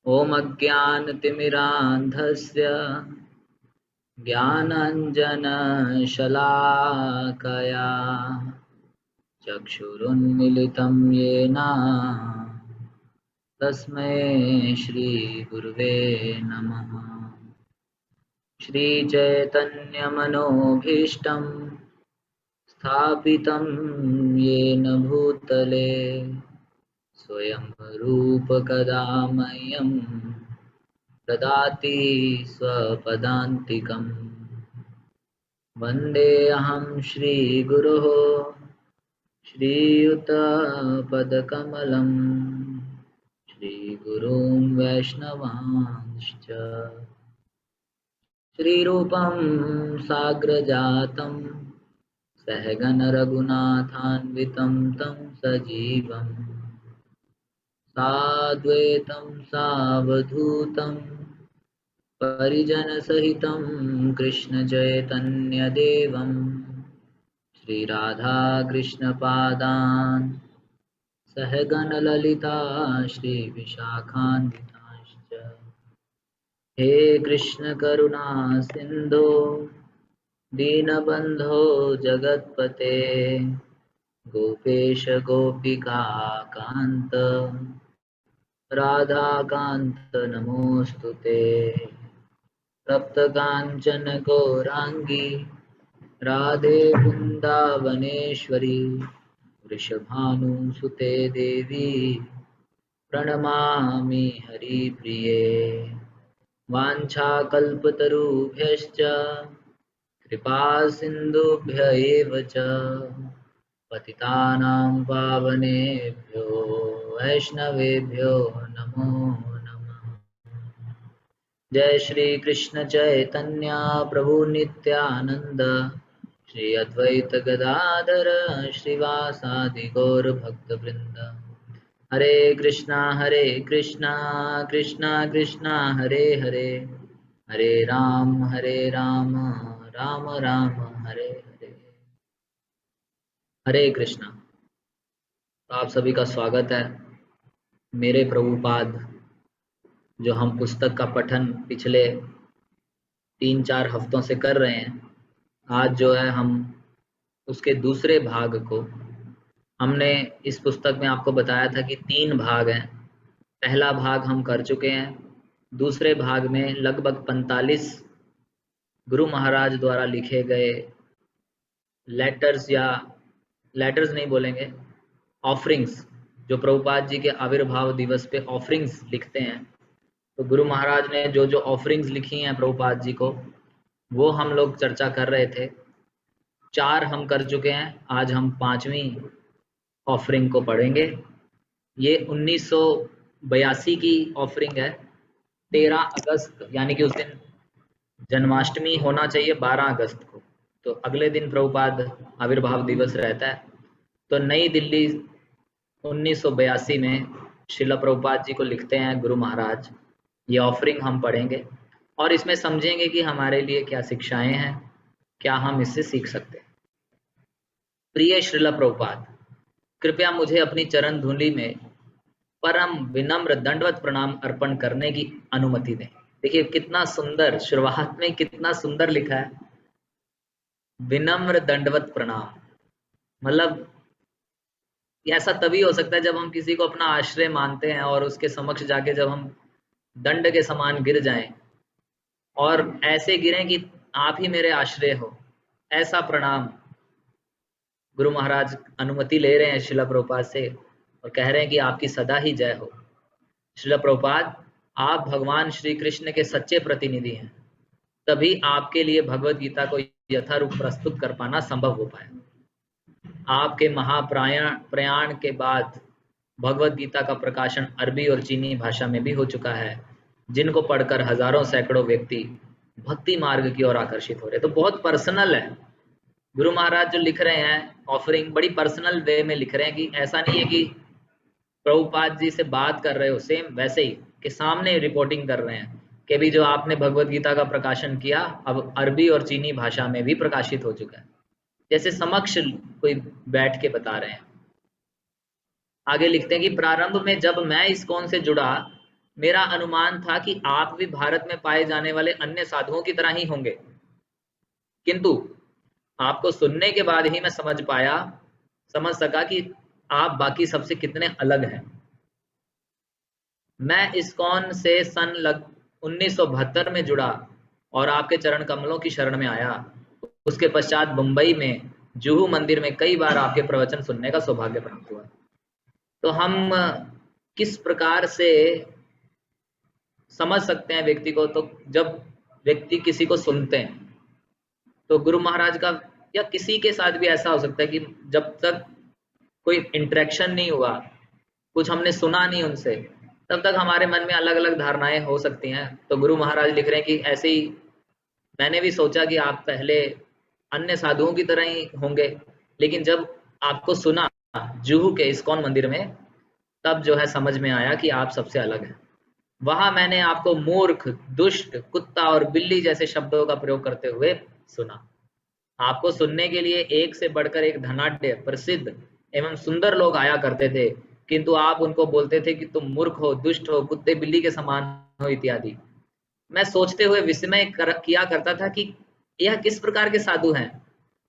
ॐ अज्ञानतिमिरान्धस्य ज्ञानाञ्जनशलाकया चक्षुरुन्मिलितं येन तस्मै श्रीगुरुवे नमः। श्रीचैतन्यमनोभीष्टं स्थापितं येन भूतले स्वयं रूपकदा मह्यं ददाति स्वपदान्तिकम्। वन्देऽहं श्रीगुरोः श्रीयुतपदकमलं श्रीगुरून् वैष्णवांश्च श्रीरूपं साग्रजातं सहगणरघुनाथान्वितं तं सजीवं साद्वैतं सावधूतं परिजनसहितं कृष्णचैतन्यदेवं श्रीराधाकृष्णपादान् सहगणललिता श्रीविशाखान्वितांश्च। हे कृष्ण करुणा सिन्धो दीनबन्धो जगत्पते गोपेश गोपिका कान्त राधाकान्त नमोऽस्तुते। तप्तकाञ्चन गौराङ्गी राधे वृन्दावनेश्वरी वृषभानुसुते देवी प्रणमामि हरिप्रिये। वाञ्छाकल्पतरुभ्यश्च कृपासिन्धुभ्य एव च पतितानां पावनेभ्यो वैष्णवेभ्यो नमो नमः। जय श्री कृष्ण चैतन्य प्रभु नित्यानंद श्री अद्वैत गदाधर श्रीवासादि गौर भक्तवृंद। हरे कृष्णा कृष्णा कृष्णा हरे हरे, हरे राम राम राम हरे हरे। हरे कृष्णा। तो आप सभी का स्वागत है मेरे प्रभुपाद जो हम पुस्तक का पठन पिछले 3-4 हफ्तों से कर रहे हैं। आज जो है हम उसके दूसरे भाग को, हमने इस पुस्तक में आपको बताया था कि 3 भाग हैं। पहला भाग हम कर चुके हैं। दूसरे भाग में लगभग 45 गुरु महाराज द्वारा लिखे गए लेटर्स, या लेटर्स नहीं बोलेंगे, ऑफरिंग्स, जो प्रभुपाद जी के आविर्भाव दिवस पे ऑफरिंग्स लिखते हैं। तो गुरु महाराज ने जो जो ऑफरिंग्स लिखी हैं प्रभुपाद जी को, वो हम लोग चर्चा कर रहे थे। 4 हम कर चुके हैं, आज हम 5वीं ऑफरिंग को पढ़ेंगे। ये 1982 की ऑफरिंग है। 13 अगस्त यानी कि उस दिन जन्माष्टमी होना चाहिए 12 अगस्त को, तो अगले दिन प्रभुपाद आविर्भाव दिवस रहता है। तो नई दिल्ली 1982 में श्रील प्रभुपाद जी को लिखते हैं गुरु महाराज। ये ऑफरिंग हम पढ़ेंगे और इसमें समझेंगे कि हमारे लिए क्या शिक्षाएं हैं, क्या हम इससे सीख सकते हैं। प्रिय श्रील प्रभुपाद, कृपया मुझे अपनी चरण धूलि में परम विनम्र दंडवत प्रणाम अर्पण करने की अनुमति दें। देखिए कितना सुंदर, शुरुआत में कितना सुंदर लिखा है, विनम्र दंडवत प्रणाम। मतलब ऐसा तभी हो सकता है जब हम किसी को अपना आश्रय मानते हैं और उसके समक्ष जाके जब हम दंड के समान गिर जाएं और ऐसे गिरें कि आप ही मेरे आश्रय हो, ऐसा प्रणाम गुरु महाराज अनुमति ले रहे हैं श्रील प्रभुपाद से और कह रहे हैं कि आपकी सदा ही जय हो। श्रील प्रभुपाद, आप भगवान श्री कृष्ण के सच्चे प्रतिनिधि हैं, तभी आपके लिए भगवत गीता को यथारूप प्रस्तुत कर पाना संभव हो पाया। आपके महाप्रयाण के बाद भगवत गीता का प्रकाशन अरबी और चीनी भाषा में भी हो चुका है, जिनको पढ़कर हजारों सैकड़ों व्यक्ति भक्ति मार्ग की ओर आकर्षित हो रहे। तो बहुत पर्सनल है गुरु महाराज जो लिख रहे हैं ऑफरिंग, बड़ी पर्सनल वे में लिख रहे हैं कि ऐसा नहीं है कि प्रभुपाद जी से बात कर रहे हो, सेम वैसे ही कि सामने रिपोर्टिंग कर रहे हैं कि भी जो आपने भगवत गीता का प्रकाशन किया अब अरबी और चीनी भाषा में भी प्रकाशित हो चुका है, जैसे समक्ष कोई बैठ के बता रहे हैं। आगे लिखते हैं कि प्रारंभ में जब मैं इस्कॉन से जुड़ा मेरा अनुमान था कि आप भी भारत में पाए जाने वाले अन्य साधुओं की तरह ही होंगे, किंतु आपको सुनने के बाद ही मैं समझ सका कि आप बाकी सबसे कितने अलग हैं। मैं इस्कॉन से सन 1972 में जुड़ा और आपके चरण कमलों की शरण में आया। उसके पश्चात मुंबई में जुहू मंदिर में कई बार आपके प्रवचन सुनने का सौभाग्य प्राप्त हुआ। तो हम किस प्रकार से समझ सकते हैं व्यक्ति को, तो जब व्यक्ति किसी को सुनते हैं तो गुरु महाराज का या किसी के साथ भी ऐसा हो सकता है कि जब तक कोई इंटरेक्शन नहीं हुआ, कुछ हमने सुना नहीं उनसे, तब तक हमारे मन में अलग अलग धारणाएं हो सकती हैं। तो गुरु महाराज लिख रहे हैं कि ऐसे ही मैंने भी सोचा कि आप पहले अन्य साधुओं की तरह ही होंगे, लेकिन जब आपको सुना जुहू के इस्कॉन मंदिर में, तब जो है समझ में आया कि आप सबसे अलग हैं। वहां मैंने आपको मूर्ख, दुष्ट, कुत्ता और बिल्ली जैसे शब्दों का प्रयोग करते हुए सुना। आपको सुनने के लिए एक से बढ़कर एक धनाढ्य, प्रसिद्ध एवं सुंदर लोग आया करते थे, किंतु आप उनको बोलते थे कि तुम मूर्ख हो, दुष्ट हो, कुत्ते बिल्ली के समान हो इत्यादि। मैं सोचते हुए विस्मय किया करता था कि यह किस प्रकार के साधु हैं।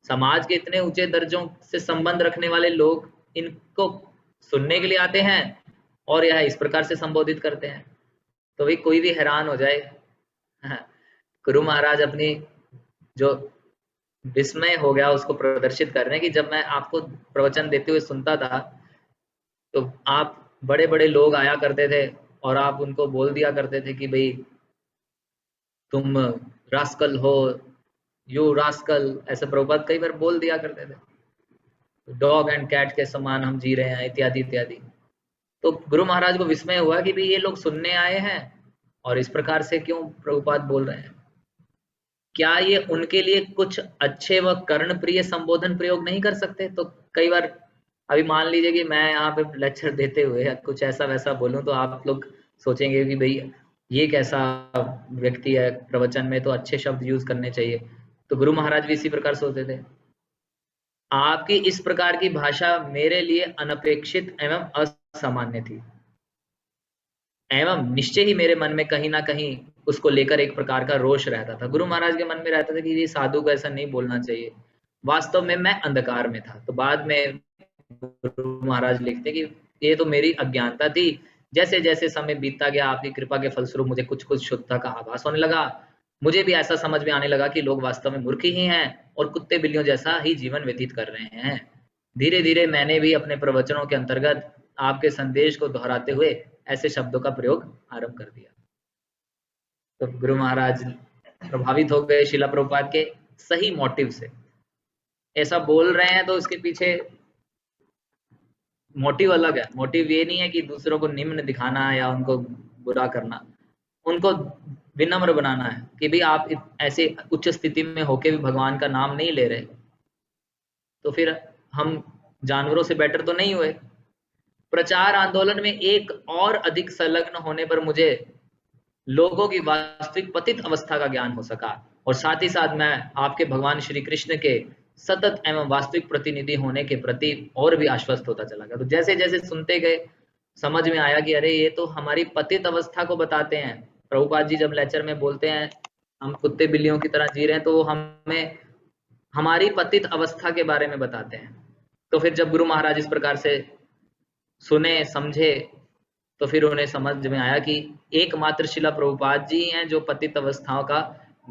समाज के इतने ऊंचे दर्जों से संबंध रखने वाले लोग इनको सुनने के लिए आते हैं और यह इस प्रकार से संबोधित करते हैं। तो भाई कोई भी हैरान हो जाए। गुरु महाराज अपनी जो विस्मय हो गया उसको प्रदर्शित कर रहे हैं कि जब मैं आपको प्रवचन देते हुए सुनता था तो आप बड़े बड़े लोग आया करते थे और आप उनको बोल दिया करते थे कि भाई तुम रास्कल हो, यू रास्कल, ऐसे प्रभुपाद कई बार बोल दिया करते थे, डॉग एंड कैट के समान हम जी रहे हैं इत्यादि इत्यादि। तो गुरु महाराज को विस्मय हुआ कि भाई ये लोग सुनने आए हैं और इस प्रकार से क्यों प्रभुपाद बोल रहे हैं। क्या ये उनके लिए कुछ अच्छे व कर्ण प्रिय संबोधन प्रयोग नहीं कर सकते? तो कई बार अभी मान लीजिए कि मैं यहाँ पे लेक्चर देते हुए कुछ ऐसा वैसा बोलूं तो आप लोग सोचेंगे कि भाई ये कैसा व्यक्ति है, प्रवचन में तो अच्छे शब्द यूज करने चाहिए। तो गुरु महाराज भी इसी प्रकार सोचते थे। आपकी इस प्रकार की भाषा मेरे लिए अनपेक्षित एवं असामान्य थी, एवं निश्चय ही मेरे मन में कहीं ना कहीं उसको लेकर एक प्रकार का रोष रहता था। गुरु महाराज के मन में रहता था कि ये साधु को ऐसा नहीं बोलना चाहिए। वास्तव में मैं अंधकार में था। तो बाद में गुरु महाराज लिखते कि ये तो मेरी अज्ञानता थी, जैसे जैसे समय बीतता गया आपकी कृपा के फलस्वरूप मुझे कुछ कुछ शुद्धता का आभास होने लगा। मुझे भी ऐसा समझ में आने लगा कि लोग वास्तव में मूर्ख ही हैं और कुत्ते बिल्लियों जैसा ही जीवन व्यतीत कर रहे हैं। धीरे धीरे मैंने भी अपने प्रवचनों के अंतर्गत आपके संदेश को दोहराते हुए ऐसे शब्दों का प्रयोग आरंभ कर दिया। तो गुरु महाराज प्रभावित हो गए शिला प्रभुपाद के सही मोटिव से। ऐसा बोल रहे हैं तो उसके पीछे मोटिव अलग है। मोटिव ये नहीं है कि दूसरों को निम्न दिखाना या उनको बुरा करना, उनको विनम्र बनाना है कि भाई आप ऐसे उच्च स्थिति में होके भी भगवान का नाम नहीं ले रहे, तो फिर हम जानवरों से बेटर तो नहीं हुए। प्रचार आंदोलन में एक और अधिक संलग्न होने पर मुझे लोगों की वास्तविक पतित अवस्था का ज्ञान हो सका और साथ ही साथ मैं आपके भगवान श्री कृष्ण के सतत एवं वास्तविक प्रतिनिधि होने के प्रति और भी आश्वस्त होता चला गया। तो जैसे जैसे सुनते गए समझ में आया कि अरे ये तो हमारी पतित अवस्था को बताते हैं। प्रभुपाद जी जब लेक्चर में बोलते हैं हम कुत्ते बिल्लियों की तरह जी रहे हैं, तो वो हमें हमारी पतित अवस्था के बारे में बताते हैं। तो फिर जब गुरु महाराज इस प्रकार से सुने समझे तो फिर उन्हें समझ में आया कि एकमात्र शिला प्रभुपाद जी हैं जो पतित अवस्थाओं का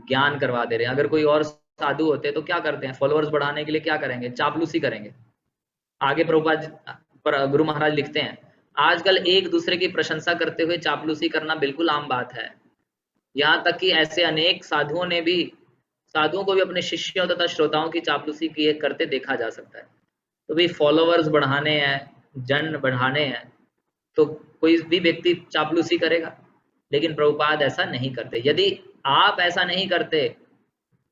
ज्ञान करवा दे रहे हैं। अगर कोई और साधु होते तो क्या करते हैं, फॉलोअर्स बढ़ाने के लिए क्या करेंगे, चापलूसी करेंगे। आगे प्रभुपाद पर गुरु महाराज लिखते हैं आजकल एक दूसरे की प्रशंसा करते हुए चापलूसी करना बिल्कुल आम बात है। यहाँ तक कि ऐसे अनेक साधुओं को भी अपने शिष्यों तथा श्रोताओं की चापलूसी किए करते देखा जा सकता है। तो भी फॉलोअर्स बढ़ाने हैं, जन बढ़ाने हैं, तो कोई भी व्यक्ति चापलूसी करेगा, लेकिन प्रभुपाद ऐसा नहीं करते। यदि आप ऐसा नहीं करते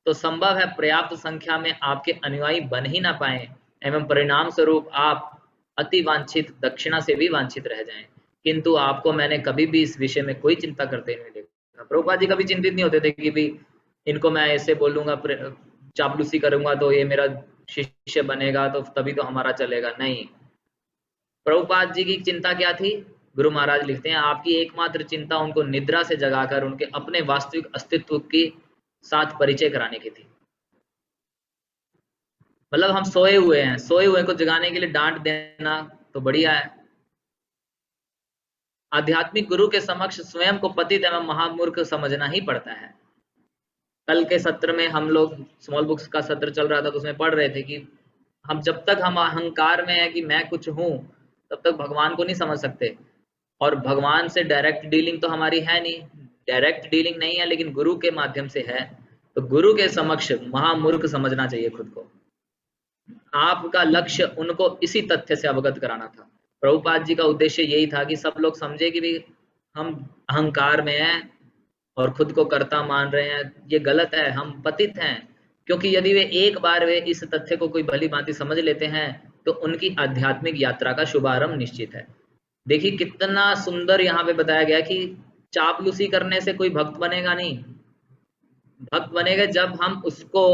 तो संभव है पर्याप्त संख्या में आपके अनुयायी बन ही ना पाए एवं परिणाम स्वरूप आप अति वांछित दक्षिणा से भी वांछित रह जाएं। किंतु आपको मैंने कभी भी इस विषय में कोई चिंता करते नहीं देखा। प्रभुपाद जी कभी चिंतित नहीं होते थे कि भी इनको मैं ऐसे बोलूंगा, चापलूसी करूंगा तो ये मेरा शिष्य बनेगा तो तभी तो हमारा चलेगा। नहीं, प्रभुपाद जी की चिंता क्या थी, गुरु महाराज लिखते हैं, आपकी एकमात्र चिंता उनको निद्रा से जगाकर उनके अपने वास्तविक अस्तित्व के साथ परिचय कराने की थी। मतलब हम सोए हुए हैं, सोए हुए को जगाने के लिए डांट देना तो बढ़िया है। आध्यात्मिक गुरु के समक्ष स्वयं को पतित एवं महामूर्ख समझना ही पड़ता है। कल के सत्र में हम लोग स्मॉल बुक्स का सत्र चल रहा था, तो उसमें पढ़ रहे थे कि हम जब तक हम अहंकार में है कि मैं कुछ हूं, तब तक भगवान को नहीं समझ सकते। और भगवान से डायरेक्ट डीलिंग तो हमारी है नहीं, डायरेक्ट डीलिंग नहीं है, लेकिन गुरु के माध्यम से है। तो गुरु के समक्ष महामूर्ख समझना चाहिए खुद को। आपका लक्ष्य उनको इसी तथ्य से अवगत कराना था। प्रभुपाद जी का उद्देश्य यही था कि सब लोग समझे कि भी हम अहंकार में हैं और खुद को कर्ता मान रहे हैं, ये गलत है, हम पतित हैं। क्योंकि यदि वे एक बार वे इस तथ्य को कोई भली भांति समझ लेते हैं तो उनकी आध्यात्मिक यात्रा का शुभारंभ निश्चित है। देखिए कितना सुंदर यहाँ पे बताया गया कि चापलूसी करने से कोई भक्त बनेगा नहीं। भक्त बनेगा जब हम उसको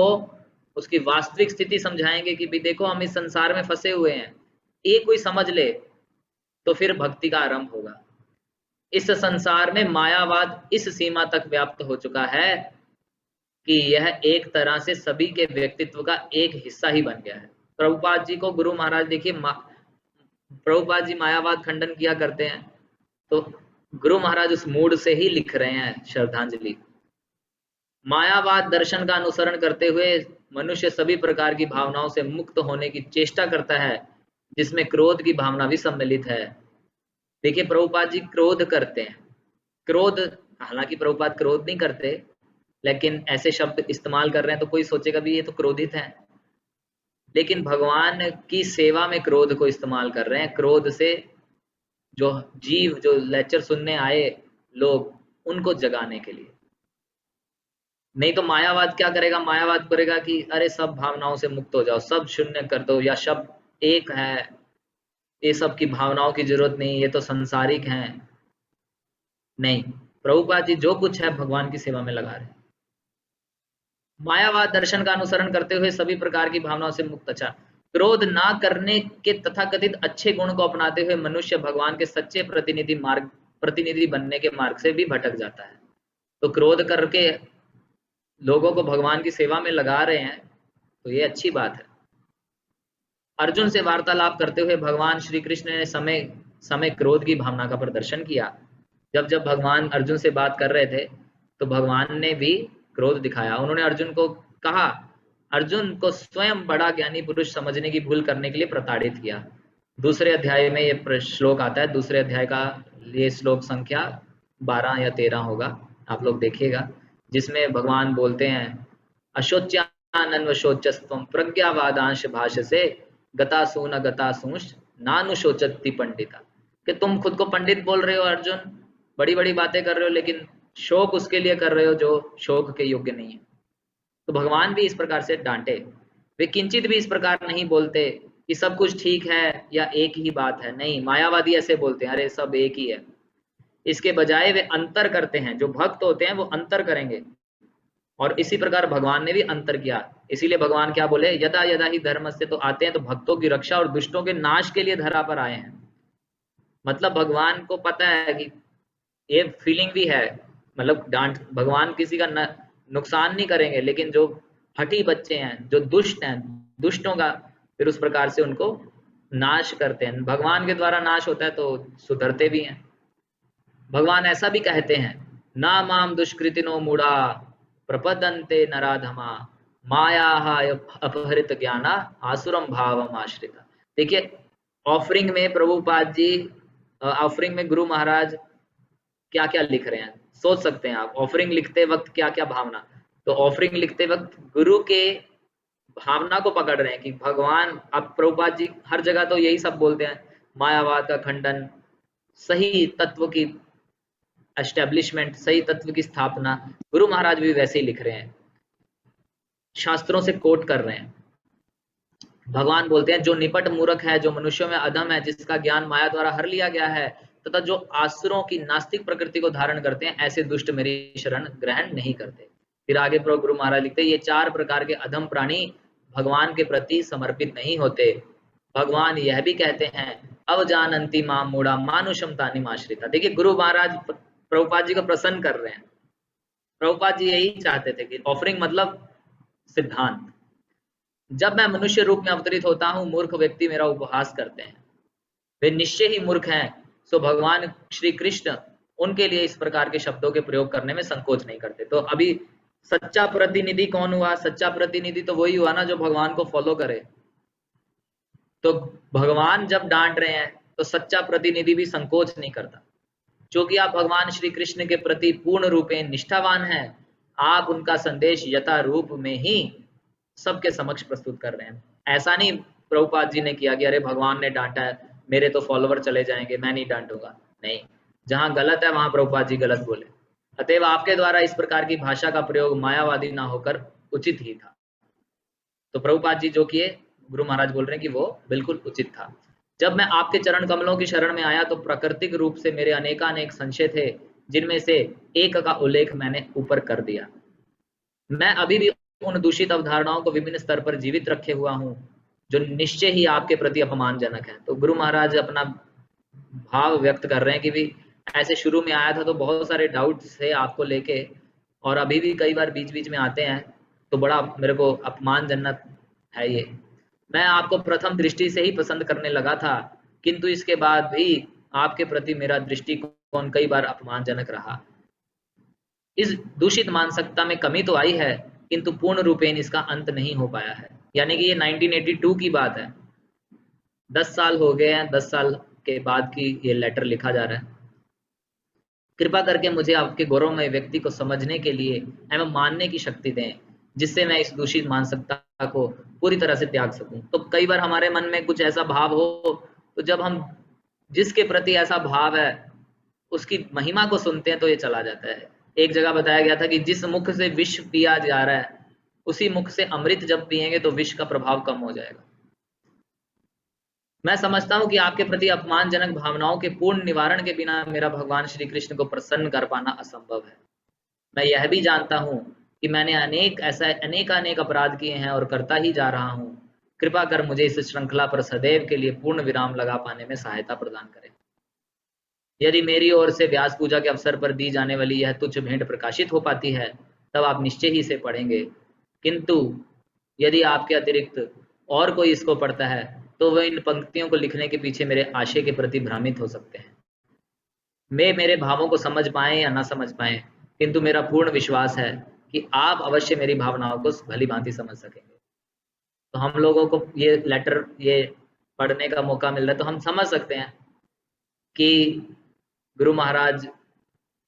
उसकी वास्तविक स्थिति समझाएंगे कि भी देखो हम इस संसार में फंसे हुए हैं, ये कोई समझ ले तो फिर भक्ति का आरंभ होगा। इस संसार में मायावाद इस सीमा तक व्याप्त हो चुका है कि यह एक तरह से सभी के व्यक्तित्व का एक हिस्सा ही बन गया है। प्रभुपाद जी को गुरु महाराज देखिए, प्रभुपाद जी मायावाद खंडन किया करते हैं, तो गुरु महाराज उस मूड से ही लिख रहे हैं श्रद्धांजलि। मायावाद दर्शन का अनुसरण करते हुए मनुष्य सभी प्रकार की भावनाओं से मुक्त होने की चेष्टा करता है, जिसमें क्रोध की भावना भी सम्मिलित है। देखिए प्रभुपाद जी क्रोध करते हैं, क्रोध, हालांकि प्रभुपाद क्रोध नहीं करते, लेकिन ऐसे शब्द इस्तेमाल कर रहे हैं तो कोई सोचेगा भी ये तो क्रोधित है, लेकिन भगवान की सेवा में क्रोध को इस्तेमाल कर रहे हैं। क्रोध से जो जीव, जो लेक्चर सुनने आए लोग, उनको जगाने के लिए। नहीं तो मायावाद क्या करेगा, मायावाद करेगा कि अरे सब भावनाओं से मुक्त हो जाओ, सब शून्य कर दो, या शब्द एक है, ये सब की भावनाओं की जरूरत नहीं, ये तो संसारिक हैं। नहीं, प्रभुपाद जी जो कुछ है भगवान की सेवा में लगा रहे हैं। मायावाद दर्शन का अनुसरण करते हुए सभी प्रकार की भावनाओं से मुक्त। अच्छा, क्रोध ना करने के तथाकथित अच्छे गुण को अपनाते हुए मनुष्य भगवान के सच्चे प्रतिनिधि बनने के मार्ग से भी भटक जाता है। तो क्रोध करके लोगों को भगवान की सेवा में लगा रहे हैं तो ये अच्छी बात है। अर्जुन से वार्तालाप करते हुए भगवान श्री कृष्ण ने समय समय क्रोध की भावना का प्रदर्शन किया। जब जब भगवान अर्जुन से बात कर रहे थे तो भगवान ने भी क्रोध दिखाया। उन्होंने अर्जुन को कहा, अर्जुन को स्वयं बड़ा ज्ञानी पुरुष समझने की भूल करने के लिए प्रताड़ित किया। दूसरे अध्याय में ये श्लोक आता है, दूसरे अध्याय का ये श्लोक संख्या 12 या 13 होगा, आप लोग देखिएगा, जिसमें भगवान बोलते हैं, अशोच्यानन्वशोचस्त्वं प्रज्ञावादांश भाषसे गतासून गतासूंश नानुशोचति पंडिता। कि तुम खुद को पंडित बोल रहे हो अर्जुन, बड़ी बड़ी बातें कर रहे हो, लेकिन शोक उसके लिए कर रहे हो जो शोक के योग्य नहीं है। तो भगवान भी इस प्रकार से डांटे। वे किंचित भी इस प्रकार नहीं बोलते कि सब कुछ ठीक है या एक ही बात है। नहीं, मायावादी ऐसे बोलते हैं, अरे सब एक ही है। इसके बजाय वे अंतर करते हैं। जो भक्त होते हैं वो अंतर करेंगे, और इसी प्रकार भगवान ने भी अंतर किया। इसीलिए भगवान क्या बोले, यदा यदा ही धर्मस्य, तो आते हैं तो भक्तों की रक्षा और दुष्टों के नाश के लिए धरा पर आए हैं। मतलब भगवान को पता है कि ये फीलिंग भी है, मतलब डांट, भगवान किसी का नुकसान नहीं करेंगे, लेकिन जो हठी बच्चे हैं, जो दुष्ट हैं, दुष्टों का फिर उस प्रकार से उनको नाश करते हैं। भगवान के द्वारा नाश होता है तो सुधरते भी हैं। भगवान ऐसा भी कहते हैं, ना माम दुष्कृतिनो मूढ़ा प्रपदन्ते नराधमा माया अपहृत ज्ञाना आसुरम भावम आश्रिता। देखिए ऑफरिंग में प्रभुपाद जी, ऑफरिंग में गुरु महाराज क्या क्या लिख रहे हैं, सोच सकते हैं आप। ऑफरिंग लिखते वक्त क्या क्या भावना, तो ऑफरिंग लिखते वक्त गुरु के भावना को पकड़ रहे हैं कि भगवान, अब प्रभुपाद जी हर जगह तो यही सब बोलते हैं, मायावाद का खंडन, सही तत्व की एस्टेब्लिशमेंट, सही तत्व की स्थापना। गुरु महाराज भी वैसे ही लिख रहे हैं, शास्त्रों से कोट कर रहे हैं। भगवान बोलते हैं, जो निपट मूर्ख है, जो मनुष्यों में अधम है, जिसका ज्ञान माया द्वारा हर लिया गया है, तथा जो आसुरों की नास्तिक प्रकृति को धारण करते हैं, ऐसे दुष्ट मेरी शरण ग्रहण नहीं करते। फिर आगे गुरु महाराज लिखते हैं, ये 4 प्रकार के अधम प्राणी भगवान के प्रति समर्पित नहीं होते। भगवान यह भी कहते हैं अवजानन्ति माम मूढ़ा मानुषम तानिम आश्रिता। देखिए गुरु महाराज प्रभुपाद जी को प्रसन्न कर रहे हैं। प्रभुपाद जी यही चाहते थे कि ऑफरिंग मतलब सिद्धांत। जब मैं मनुष्य रूप में अवतरित होता हूं, मूर्ख व्यक्ति मेरा उपहास करते हैं, वे निश्चय ही मूर्ख हैं, सो भगवान श्री कृष्ण उनके लिए इस प्रकार के शब्दों के प्रयोग करने में संकोच नहीं करते। तो अभी सच्चा प्रतिनिधि कौन हुआ? सच्चा प्रतिनिधि तो वही हुआ ना जो भगवान को फॉलो करे। तो भगवान जब डांट रहे हैं तो सच्चा प्रतिनिधि भी संकोच नहीं करता, क्योंकि आप भगवान श्री कृष्ण के प्रति पूर्ण रूपे निष्ठावान हैं। आप उनका संदेश यथा रूप में ही सबके समक्ष प्रस्तुत कर रहे हैं। ऐसा नहीं प्रभुपाद जी ने किया कि अरे भगवान ने डांटा है, मेरे तो फॉलोवर चले जाएंगे, मैं नहीं डांटूंगा। नहीं, जहां गलत है वहां प्रभुपाद जी गलत बोले। अतएव आपके द्वारा इस प्रकार की भाषा का प्रयोग मायावादी ना होकर उचित ही था। तो प्रभुपाद जी जो किए, गुरु महाराज बोल रहे हैं कि वो बिल्कुल उचित था। जब मैं आपके चरण कमलों की शरण में आया तो प्राकृतिक रूप से मेरे अनेकानेक संशय थे, जिनमें से एक का उल्लेख मैंने ऊपर कर दिया। मैं अभी भी उन दूषित अवधारणाओं को विभिन्न स्तर पर जीवित रखे हुआ हूँ, जो निश्चय ही आपके प्रति अपमानजनक है। तो गुरु महाराज अपना भाव व्यक्त कर रहे हैं कि भी ऐसे शुरू में आया था तो बहुत सारे डाउट्स थे आपको लेके, और अभी भी कई बार बीच बीच में आते हैं, तो बड़ा मेरे को अपमानजनक है ये। मैं आपको प्रथम दृष्टि से ही पसंद करने लगा था, किंतु इसके बाद भी आपके प्रति मेरा दृष्टिकोण कई बार अपमानजनक रहा। इस दूषित मानसिकता में कमी तो आई है, किंतु पूर्ण रूपेण इसका अंत नहीं हो पाया है। यानी कि ये 1982 की बात है, 10 साल हो गए हैं, 10 साल के बाद की ये लेटर लिखा जा रहा है। कृपा करके मुझे आपके गौरवमय व्यक्ति को समझने के लिए एवं मानने की शक्ति दें, जिससे मैं इस दूषित मानसिकता को पूरी तरह से त्याग सकूं। तो कई बार हमारे मन में कुछ ऐसा भाव हो, तो जब हम जिसके प्रति ऐसा भाव है उसकी महिमा को सुनते हैं तो ये चला जाता है। एक जगह बताया गया था कि जिस मुख से विष पिया जा रहा है, उसी मुख से अमृत जब पिएंगे तो विष का प्रभाव कम हो जाएगा। मैं समझता हूं कि आपके प्रति अपमानजनक भावनाओं के पूर्ण निवारण के बिना मेरा भगवान श्री कृष्ण को प्रसन्न कर पाना असंभव है। मैं यह भी जानता हूं कि मैंने अनेक अपराध किए हैं और करता ही जा रहा हूं। कृपा कर मुझे इस श्रृंखला पर सदैव के लिए पूर्ण विराम लगा पाने में सहायता प्रदान करें। यदि मेरी ओर से व्यास पूजा के अवसर पर दी जाने वाली यह तुच्छ भेंट प्रकाशित हो पाती है, तब आप निश्चय ही से पढ़ेंगे, किंतु यदि आपके अतिरिक्त और कोई इसको पढ़ता है तो वह इन पंक्तियों को लिखने के पीछे मेरे आशय के प्रति भ्रमित हो सकते हैं। वे मेरे भावों को समझ पाएं या ना समझ पाएं, किंतु मेरा पूर्ण विश्वास है कि आप अवश्य मेरी भावनाओं को भली भांति समझ सकेंगे। तो हम लोगों को ये लेटर ये पढ़ने का मौका मिल रहा है, तो हम समझ सकते हैं कि गुरु महाराज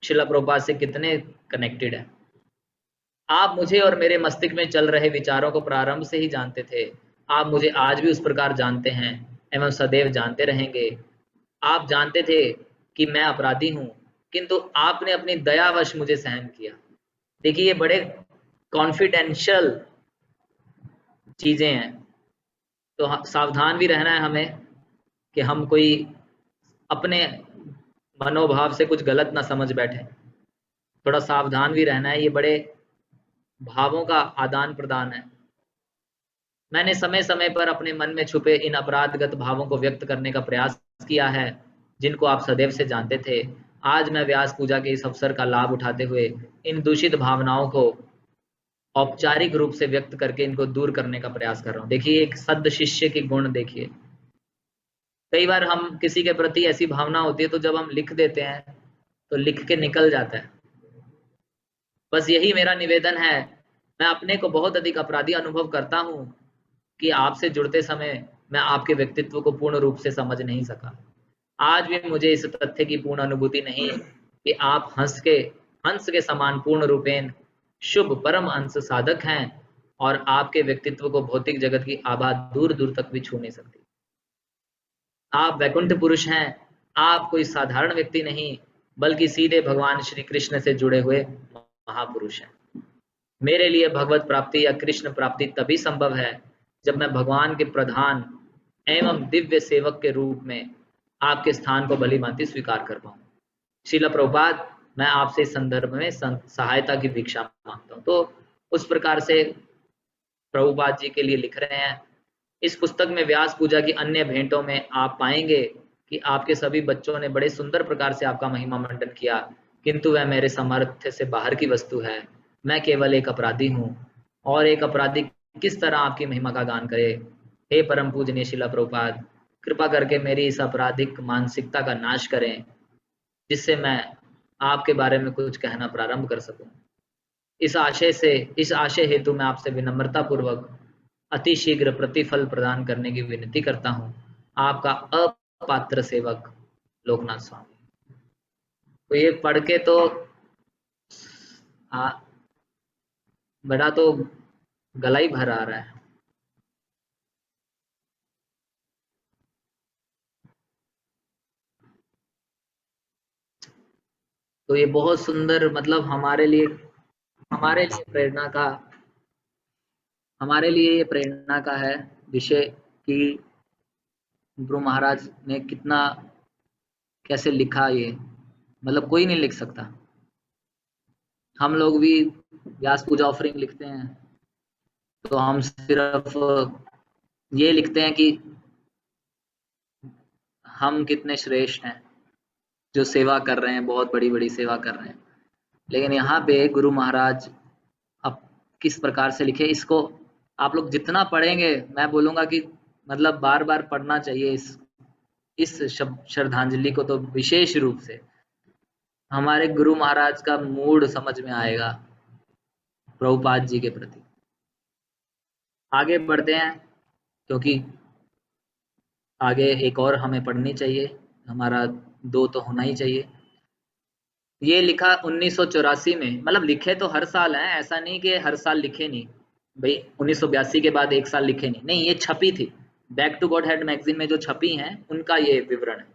श्रील प्रभुपाद से कितने कनेक्टेड है। आप मुझे और मेरे मस्तिष्क में चल रहे विचारों को प्रारंभ से ही जानते थे। आप मुझे आज भी उस प्रकार जानते हैं एवं सदैव जानते रहेंगे। आप जानते थे कि मैं अपराधी हूं, किंतु आपने अपनी दयावश मुझे सहन किया। देखिए ये बड़े कॉन्फिडेंशियल चीजें हैं, तो सावधान भी रहना है हमें कि हम कोई अपने मनोभाव से कुछ गलत ना समझ बैठे। थोड़ा सावधान भी रहना है, ये बड़े भावों का आदान प्रदान है। मैंने समय समय पर अपने मन में छुपे इन अपराधगत भावों को व्यक्त करने का प्रयास किया है, जिनको आप सदैव से जानते थे। आज मैं व्यास पूजा के इस अवसर का लाभ उठाते हुए इन दूषित भावनाओं को औपचारिक रूप से व्यक्त करके इनको दूर करने का प्रयास कर रहा हूँ। देखिए एक सद शिष्य के गुण देखिए। कई बार हम किसी के प्रति ऐसी भावना होती है तो जब हम लिख देते हैं तो लिख के निकल जाता है। बस यही मेरा निवेदन है। मैं अपने को बहुत अधिक अपराधी अनुभव करता हूँ कि आपसे जुड़ते समय मैं आपके व्यक्तित्व को पूर्ण रूप से समझ नहीं सका। आज भी मुझे इस तथ्य की पूर्ण अनुभूति नहीं कि आप हंस के समान पूर्ण रूपेण शुभ परम अंश साधक हैं और आपके व्यक्तित्व को भौतिक जगत की आभा दूर दूर तक भी छू नहीं सकती। आप वैकुंठ पुरुष हैं। आप कोई साधारण व्यक्ति नहीं, बल्कि सीधे भगवान श्री कृष्ण से जुड़े हुए महापुरुष हैं। मेरे लिए भगवत प्राप्ति या कृष्ण प्राप्ति तभी संभव है जब मैं भगवान के प्रधान एवं दिव्य सेवक के रूप में आपके स्थान को भली भांति स्वीकार कर पाऊं। श्रील प्रभुपाद, मैं आपसे इस संदर्भ में सहायता की भिक्षा मांगता हूं। तो उस प्रकार से प्रभुपाद जी के लिए लिख रहे हैं। इस पुस्तक में व्यास पूजा की अन्य भेंटों में आप पाएंगे कि आपके सभी बच्चों ने बड़े सुंदर प्रकार से आपका महिमा मंडन किया, किंतु वह मेरे सामर्थ्य से बाहर की वस्तु है। मैं केवल एक अपराधी हूँ, और एक अपराधी किस तरह आपकी महिमा का गान करे। हे परम पूजनीय शिला प्रभुपाद, कृपा करके मेरी इस आपराधिक मानसिकता का नाश करें, जिससे मैं आपके बारे में कुछ कहना प्रारंभ कर सकूं। इस आशय हेतु मैं आपसे विनम्रता पूर्वक अति शीघ्र प्रतिफल प्रदान करने की विनती करता हूँ। आपका अपात्र सेवक लोकनाथ स्वामी। तो ये पढ़ के तो हाँ, बड़ा तो गला ही भर आ रहा है। तो ये बहुत सुंदर, मतलब हमारे लिए ये प्रेरणा का है विषय कि गुरु महाराज ने कितना, कैसे लिखा ये, मतलब कोई नहीं लिख सकता। हम लोग भी व्यास पूजा ऑफरिंग लिखते हैं तो हम सिर्फ ये लिखते हैं कि हम कितने श्रेष्ठ हैं जो सेवा कर रहे हैं, बहुत बड़ी बड़ी सेवा कर रहे हैं। लेकिन यहाँ पे गुरु महाराज अब किस प्रकार से लिखे, इसको आप लोग जितना पढ़ेंगे, मैं बोलूंगा कि मतलब बार बार पढ़ना चाहिए इस श्रद्धांजलि को, तो विशेष रूप से हमारे गुरु महाराज का मूड समझ में आएगा प्रभुपाद जी के प्रति। आगे बढ़ते हैं, क्योंकि आगे एक और हमें पढ़नी चाहिए, हमारा 2 तो होना ही चाहिए। ये लिखा 1984 में, मतलब लिखे तो हर साल हैं, ऐसा नहीं कि हर साल लिखे नहीं भाई। 1982 के बाद एक साल लिखे नहीं, ये छपी थी back to Godhead magazine में, जो छपी हैं उनका ये विवरण है।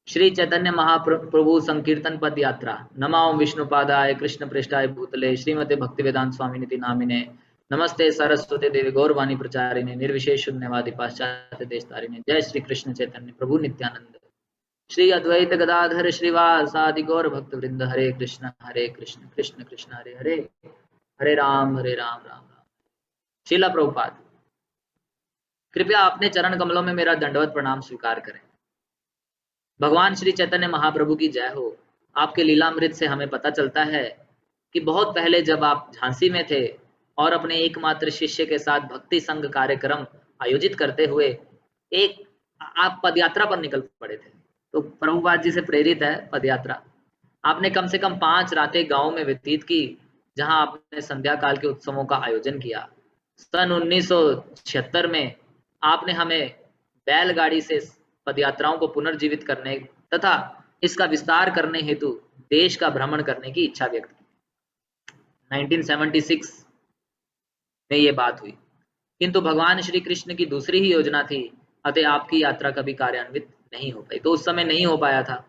श्री चैतन्य महाप्रभु संकीर्तन पद यात्रा। नमाओ विष्णुपादाय कृष्ण पृष्ठाय भूतले श्रीमते भक्ति वेदांत स्वामी निति नामिने नमस्ते सरस्वती देवी गौरवाणी प्रचारिणे निर्विशेष शून्यवादी पाश्चात्य देश तारिणे। जय श्री कृष्ण चैतन्य प्रभु नित्यानंद श्री अद्वैत गदाधर श्रीवासादि गौर भक्त वृंद। हरे कृष्ण कृष्ण कृष्ण हरे हरे, हरे राम राम राम। शीला प्रभुपाद, कृपया अपने चरण कमलों में मेरा दंडवत प्रणाम स्वीकार करें। भगवान श्री चैतन्य महाप्रभु की जय हो। आपके लीलामृत से हमें पता चलता है कि बहुत पहले जब आप झांसी में थे और अपने एकमात्र शिष्य के साथ भक्ति संघ कार्यक्रम आयोजित करते हुए एक आप पदयात्रा पर निकल पड़े थे। तो प्रभुपाद जी से प्रेरित है पदयात्रा। आपने कम से कम 5 रातें गांव में व्यतीत की, जहां आपने संध्या काल के उत्सवों का आयोजन किया। सन 1976 में आपने हमें बैलगाड़ी से पदयात्राओं को पुनर्जीवित करने तथा इसका विस्तार करने हेतु देश का भ्रमण करने की इच्छा व्यक्त की। 1976 में ये बात हुई, किंतु भगवान श्री कृष्ण की दूसरी ही योजना थी, अतः आपकी यात्रा कभी कार्यान्वित नहीं हो पाई। तो उस समय नहीं हो पाया था।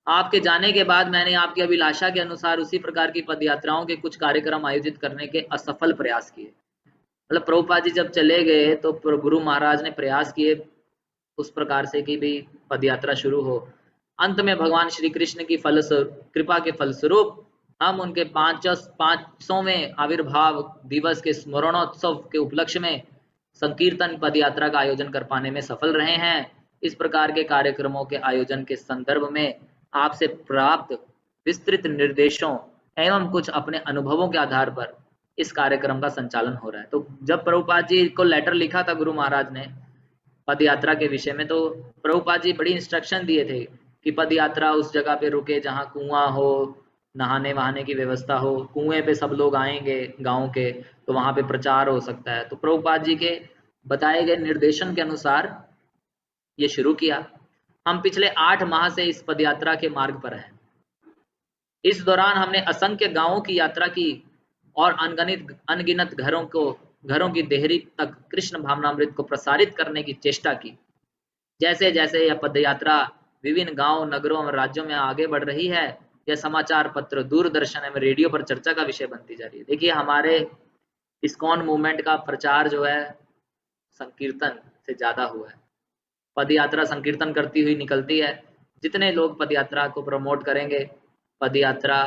आपके जाने के बाद मैंने आपकी अभिलाषा के अनुसार उसी प्रकार की पदयात्राओं के कुछ कार्यक्रम आयोजित करने के असफल प्रयास किए। मतलब प्रभुपाद जी जब चले गए तो गुरु महाराज ने प्रयास किए उस प्रकार से कि भी पदयात्रा शुरू हो। अंत में भगवान श्री कृष्ण की कृपा के फलस्वरूप हम उनके 500वें आविर्भाव दिवस के स्मरणोत्सव के उपलक्ष्य में संकीर्तन पदयात्रा का आयोजन कर पाने में सफल रहे हैं। इस प्रकार के कार्यक्रमों के आयोजन के संदर्भ में आपसे प्राप्त विस्तृत निर्देशों एवं कुछ अपने अनुभवों के आधार पर इस कार्यक्रम का संचालन हो रहा है। तो जब प्रभुपाद जी को लेटर लिखा था गुरु महाराज ने पद यात्रा के विषय में, तो प्रभुपाद जी बड़ी इंस्ट्रक्शन दिए थे कि पद यात्रा उस जगह पे रुके जहाँ कुआं हो, नहाने वहाने की व्यवस्था हो, कुएं पे सब लोग आएंगे गांव के, तो वहां पे प्रचार हो सकता है। तो प्रभुपाद जी के बताए गए निर्देशन के अनुसार ये शुरू किया। हम पिछले 8 माह से इस पदयात्रा के मार्ग पर हैं। इस दौरान हमने असंख्य गांवों की यात्रा की और अनगिनत घरों की देहरी तक कृष्ण भावनामृत को प्रसारित करने की चेष्टा की। जैसे जैसे यह पदयात्रा विभिन्न गांव, नगरों और राज्यों में आगे बढ़ रही है, यह समाचार पत्र, दूरदर्शन एवं रेडियो पर चर्चा का विषय बनती जा रही है। देखिए, हमारे इस्कॉन मूवमेंट का प्रचार जो है संकीर्तन से ज्यादा हुआ है। पदयात्रा संकीर्तन करती हुई निकलती है। जितने लोग पदयात्रा को प्रमोट करेंगे, पदयात्रा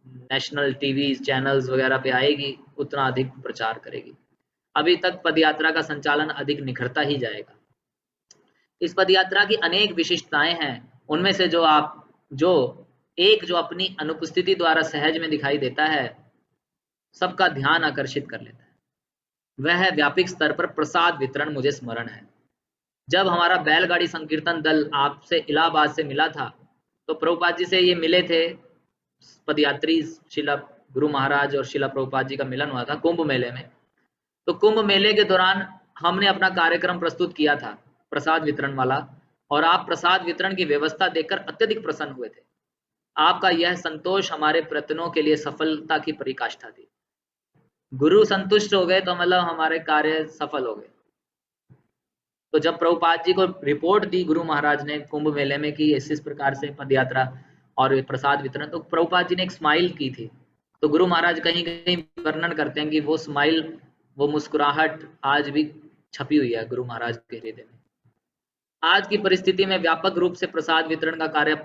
नेशनल टीवी चैनल्स वगैरह पे आएगी, उतना अधिक प्रचार करेगी। अभी तक पदयात्रा का संचालन अधिक निखरता ही जाएगा। इस पद यात्रा की अनेक विशिष्टताएं हैं, उनमें से जो अपनी अनुपस्थिति द्वारा सहज में दिखाई देता है, सबका ध्यान आकर्षित कर लेता है, वह है व्यापक स्तर पर प्रसाद वितरण। मुझे स्मरण है जब हमारा बैलगाड़ी संकीर्तन दल आपसे इलाहाबाद से मिला था, तो प्रभुपाद जी से ये मिले थे। पदयात्री शिला गुरु महाराज और शिला प्रभुपाद जी का मिलन हुआ था कुंभ मेले में। तो कुंभ मेले के दौरान हमने अपना कार्यक्रम प्रस्तुत किया था प्रसाद वितरण वाला, और आप प्रसाद वितरण की व्यवस्था देखकर अत्यधिक प्रसन्न हुए थे। आपका यह संतोष हमारे प्रयत्नों के लिए सफलता की पराकाष्ठा थी। गुरु संतुष्ट हो गए तो मतलब हमारे कार्य सफल हो गए। तो जब प्रभुपाद जी को रिपोर्ट दी गुरु महाराज ने कुंभ मेले में कि इस प्रकार से पदयात्रा और प्रसाद वितरण, तो प्रभुपाद जी ने एक स्माइल की थी। तो गुरु महाराज कहीं कहीं वर्णन करते हैं कि वो स्माइल, वो मुस्कुराहट आज भी छपी हुई है गुरु महाराज के हृदय में। आज की परिस्थिति में व्यापक रूप से प्रसाद वितरण का कार्य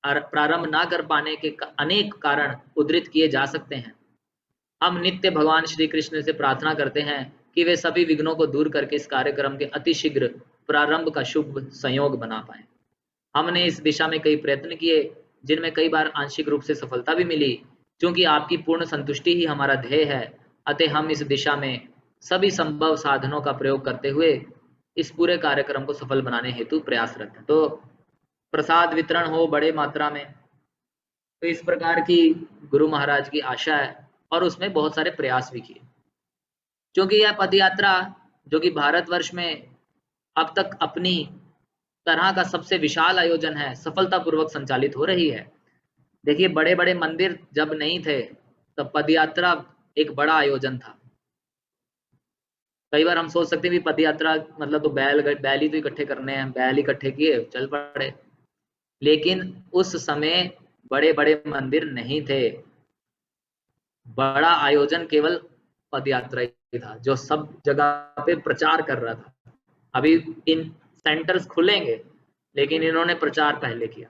प्रारंभ ना कर पाने के अनेक कारण उद्धृत किए जा सकते हैं। हम नित्य भगवान श्री कृष्ण से प्रार्थना करते हैं कि वे सभी विघ्नों को दूर करके इस कार्यक्रम के अतिशीघ्र प्रारंभ का शुभ संयोग बना पाएं। हमने इस दिशा में कई प्रयत्न किए, जिनमें कई बार आंशिक रूप से सफलता भी मिली। क्योंकि आपकी पूर्ण संतुष्टि ही हमारा ध्येय है, अतः हम इस दिशा में सभी संभव साधनों का प्रयोग करते हुए इस पूरे कार्यक्रम को सफल बनाने हेतु प्रयासरत हैं। तो प्रसाद वितरण हो बड़े मात्रा में, तो इस प्रकार की गुरु महाराज की आशा है और उसमें बहुत सारे प्रयास भी किए। क्योंकि यह पदयात्रा जो कि भारतवर्ष में अब तक अपनी तरह का सबसे विशाल आयोजन है, सफलतापूर्वक संचालित हो रही है। देखिए, बड़े बड़े मंदिर जब नहीं थे तब पदयात्रा एक बड़ा आयोजन था। कई बार हम सोच सकते हैं कि पदयात्रा मतलब तो बैल ही तो इकट्ठे करने हैं, बैल इकट्ठे किए चल पड़े। लेकिन उस समय बड़े बड़े मंदिर नहीं थे, बड़ा आयोजन केवल पदयात्रा ही था जो सब जगह पे प्रचार कर रहा था। अभी इन सेंटर्स खुलेंगे, लेकिन इन्होंने प्रचार पहले किया।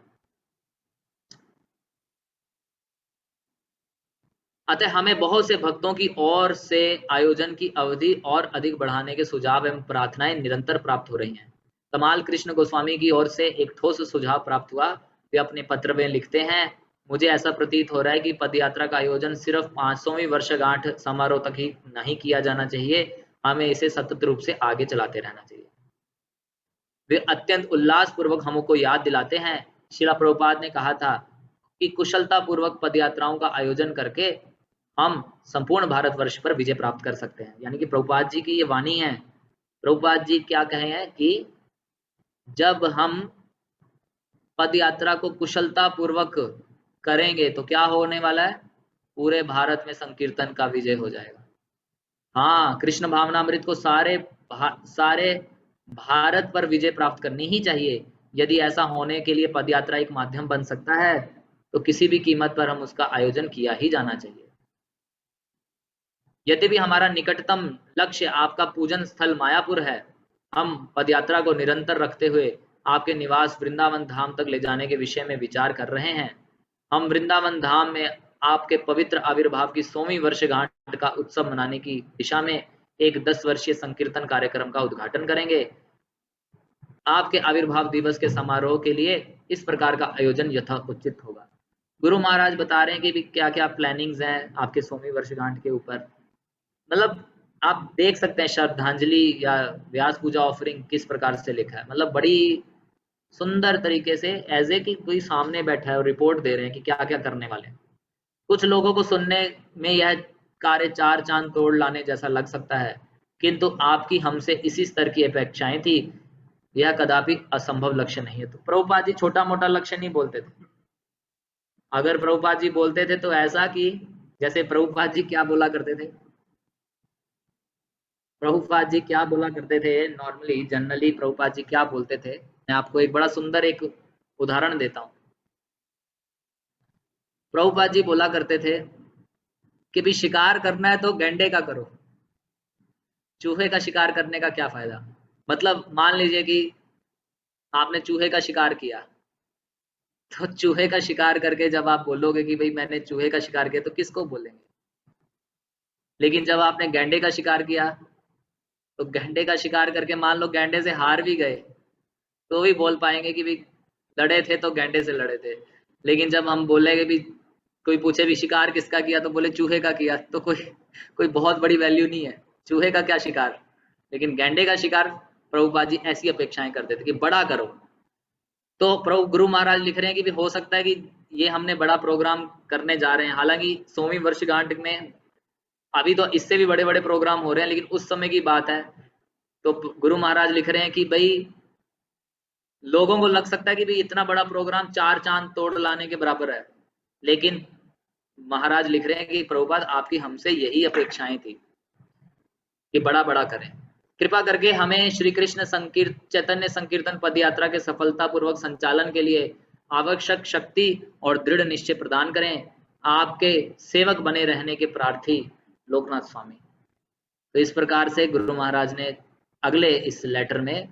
अतः हमें बहुत से भक्तों की ओर से आयोजन की अवधि और अधिक बढ़ाने के सुझाव एवं प्रार्थनाएं निरंतर प्राप्त हो रही हैं। कमाल कृष्ण गोस्वामी की ओर से एक ठोस सुझाव प्राप्त हुआ। वे अपने पत्र में लिखते हैं, मुझे ऐसा प्रतीत हो रहा है कि पदयात्रा का आयोजन सिर्फ 500वीं वर्षगांठ समारोह तक ही नहीं किया जाना चाहिए, हमें इसे सतत रूप से आगे चलाते रहना चाहिए। वे अत्यंत उल्लास पूर्वक हमको याद दिलाते हैं, श्रील प्रभुपाद ने कहा था कि कुशलता पूर्वक पदयात्राओं का आयोजन करके हम संपूर्ण भारतवर्ष पर विजय प्राप्त कर सकते हैं। यानी कि प्रभुपाद जी की ये वाणी है। प्रभुपाद जी क्या कहे हैं कि जब हम पद यात्रा को कुशलता पूर्वक करेंगे तो क्या होने वाला है, पूरे भारत में संकीर्तन का विजय हो जाएगा। हाँ, कृष्ण भावनामृत को सारे भारत पर विजय प्राप्त करनी ही चाहिए। यदि ऐसा होने के लिए पदयात्रा एक माध्यम बन सकता है तो किसी भी कीमत पर हम उसका आयोजन किया ही जाना चाहिए। यद्यपि हमारा निकटतम लक्ष्य आपका पूजन स्थल मायापुर है, हम पदयात्रा को निरंतर रखते हुए आपके निवास वृंदावन धाम तक ले जाने के विषय में विचार कर रहे हैं। हम वृंदावन धाम में आपके पवित्र आविर्भाव की 100वीं वर्षगांठ का उत्सव मनाने की दिशा में एक 10 वर्षीय संकीर्तन कार्यक्रम का उद्घाटन करेंगे। आपके आविर्भाव दिवस के समारोह के लिए इस प्रकार का आयोजन यथा उचित होगा। गुरु महाराज बता रहे हैं कि क्या क्या प्लानिंग्स हैं आपके 100वीं वर्षगांठ के ऊपर। मतलब आप देख सकते हैं श्रद्धांजलि या व्यास पूजा ऑफरिंग किस प्रकार से लिखा है। मतलब बड़ी सुंदर तरीके से एज ए कि कोई सामने बैठा है और रिपोर्ट दे रहे हैं कि क्या क्या करने वाले हैं। कुछ लोगों को सुनने में यह कार्य 4 चांद तोड़ लाने जैसा लग सकता है, किंतु आपकी हमसे इसी स्तर की अपेक्षाएं थी। यह कदापि असंभव लक्ष्य नहीं है। तो प्रभुपाद जी छोटा मोटा लक्ष्य नहीं बोलते थे। अगर प्रभुपाद जी बोलते थे तो ऐसा कि जैसे प्रभुपाद जी क्या बोला करते थे, प्रभुपाद जी क्या बोला करते थे, नॉर्मली जनरली प्रभुपाद जी क्या बोलते थे, मैं आपको एक बड़ा सुंदर एक उदाहरण देता हूं। प्रभुपाद जी बोला करते थे कि भी शिकार करना है तो गैंडे का करो, चूहे का शिकार करने का क्या फायदा। मतलब मान लीजिए कि आपने चूहे का शिकार किया, तो चूहे का शिकार करके जब आप बोलोगे कि भाई मैंने चूहे का शिकार किया, तो किसको बोलेंगे। लेकिन जब आपने गैंडे का शिकार किया, तो गैंडे का शिकार करके मान लो गैंडे से हार भी गए, तो भी बोल पाएंगे कि भी लड़े थे तो गैंडे से लड़े थे। लेकिन जब हम बोलेंगे भी, कोई पूछे भी शिकार किसका किया, तो बोले चूहे का किया, तो कोई बहुत बड़ी वैल्यू नहीं है। चूहे का क्या शिकार, लेकिन गैंडे का शिकार प्रभुपाद जी ऐसी अपेक्षाएं करते थे कि बड़ा करो। तो प्रभु गुरु महाराज लिख रहे हैं कि भी हो सकता है कि ये हमने बड़ा प्रोग्राम करने जा रहे हैं, हालांकि 100वीं वर्षगांठ में अभी तो इससे भी बड़े बड़े प्रोग्राम हो रहे हैं, लेकिन उस समय की बात है। तो गुरु महाराज लिख रहे हैं कि भाई लोगों को लग सकता है कि भाई इतना बड़ा प्रोग्राम 4 चांद तोड़ लाने के बराबर है, लेकिन महाराज लिख रहे हैं कि प्रभुपाद आपकी हमसे यही अपेक्षाएं थी कि बड़ा बड़ा करें। कृपा करके हमें श्री कृष्ण चैतन्य संकीर्तन पद यात्रा के सफलता पूर्वक संचालन के लिए आवश्यक शक्ति और दृढ़ निश्चय प्रदान करें। आपके सेवक बने रहने के प्रार्थी लोकनाथ स्वामी। तो इस प्रकार से गुरु महाराज ने अगले इस लेटर में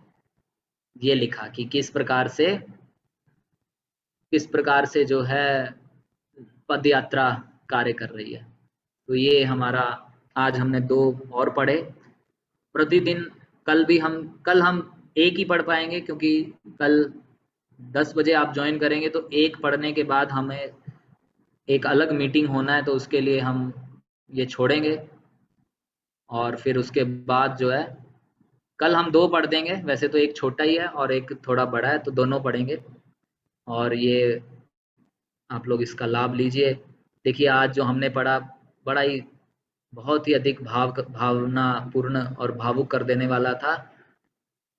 ये लिखा कि किस प्रकार से जो है पद यात्रा कार्य कर रही है। तो ये हमारा आज हमने 2 और पढ़े। प्रतिदिन कल हम एक ही पढ़ पाएंगे, क्योंकि कल 10 बजे आप ज्वाइन करेंगे तो एक पढ़ने के बाद हमें एक अलग मीटिंग होना है, तो उसके लिए हम ये छोड़ेंगे। और फिर उसके बाद जो है कल हम 2 पढ़ देंगे, वैसे तो एक छोटा ही है और एक थोड़ा बड़ा है, तो दोनों पढ़ेंगे। और ये आप लोग इसका लाभ लीजिए। देखिए आज जो हमने पढ़ा बड़ा ही बहुत ही अधिक भावना पूर्ण और भावुक कर देने वाला था।